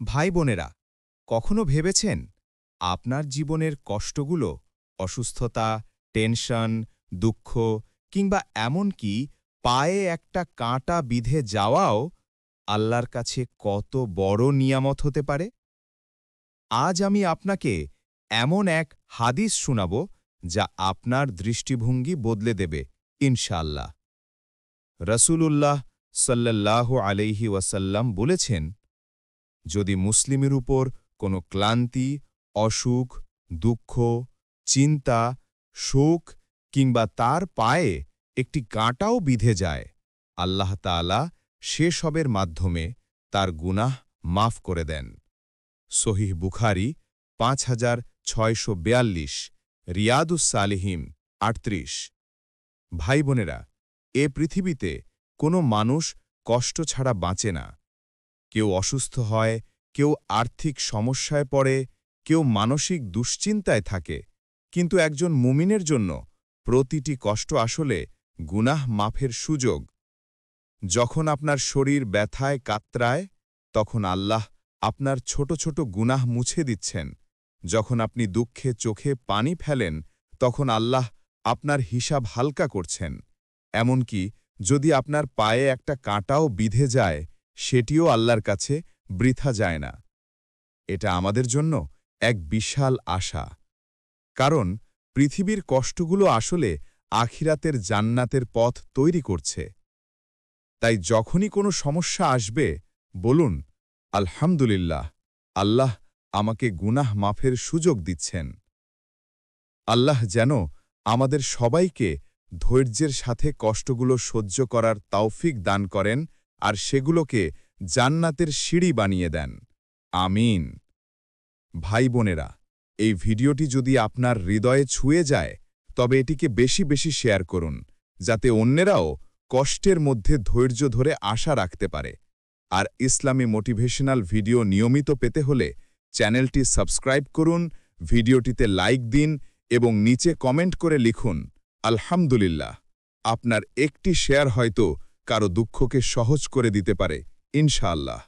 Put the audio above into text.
ভাই বোনেরা, কখনো ভেবেছেন আপনার জীবনের কষ্টগুলো, অসুস্থতা, টেনশন, দুঃখ কিংবা এমনকি পায়ে একটা কাঁটা বিঁধে যাওয়াও আল্লাহর কাছে কত বড় নিয়ামত হতে পারে? আজ আমি আপনাকে এমন এক হাদিস শোনাব যা আপনার দৃষ্টিভঙ্গি বদলে দেবে ইনশাআল্লাহ। রসূলুল্লাহ সাল্লাল্লাহু আলাইহি ওয়াসাল্লাম বলেছেন, যদি মুসলিমের উপর কোনো ক্লান্তি, অসুখ, দুঃখ, চিন্তা, শোক কিংবা তার পায়ে একটি কাঁটাও বিঁধে যায়, আল্লাহ তাআলা সেসবের মাধ্যমে তার গুনাহ মাফ করে দেন। সহিহ বুখারী ৫৬৪২, রিয়াদুস সালিহিন ৩৮। ভাই বোনেরা, এ পৃথিবীতে কোনো মানুষ কষ্ট ছাড়া বাঁচে না। কেউ অসুস্থ হয়, কেউ আর্থিক সমস্যায় পড়ে, কেউ মানসিক দুশ্চিন্তায় থাকে, কিন্তু একজন মুমিনের জন্য প্রতিটি কষ্ট আসলে গুনাহ মাফের সুযোগ। যখন আপনার শরীর ব্যথায় কাতরায়, তখন আল্লাহ আপনার ছোট ছোট গুনাহ মুছে দিচ্ছেন। যখন আপনি দুঃখে চোখে পানি ফেলেন, তখন আল্লাহ আপনার হিসাব হালকা করছেন। এমনকি যদি আপনার পায়ে একটা কাঁটাও বিঁধে যায়, সেটিও আল্লাহর কাছে বৃথা যায় না। এটা আমাদের জন্য এক বিশাল আশা, কারণ পৃথিবীর কষ্টগুলো আসলে আখিরাতের জান্নাতের পথ তৈরি করছে। তাই যখনই কোনো সমস্যা আসবে, বলুন, আলহামদুলিল্লাহ, আল্লাহ আমাকে গুনাহ মাফের সুযোগ দিচ্ছেন। আল্লাহ যেন আমাদের সবাইকে ধৈর্যের সাথে কষ্টগুলো সহ্য করার তৌফিক দান করেন আর সেগুলোকে জান্নাতের সিঁড়ি বানিয়ে দেন। আমিন। ভাই বোনেরা, এই ভিডিওটি যদি আপনার হৃদয়ে ছুঁয়ে যায়, তবে এটিকে বেশি বেশি শেয়ার করুন, যাতে অন্যেরাও কষ্টের মধ্যে ধৈর্য ধরে আশা রাখতে পারে। আর ইসলামী মোটিভেশনাল ভিডিও নিয়মিত পেতে হলে চ্যানেলটি সাবস্ক্রাইব করুন, ভিডিওটিতে লাইক দিন এবং নিচে কমেন্ট করে লিখুন, আলহামদুলিল্লাহ। আপনার একটি শেয়ার হয়তো কারো দুঃখকে সহজ করে দিতে পারে, ইনশাআল্লাহ।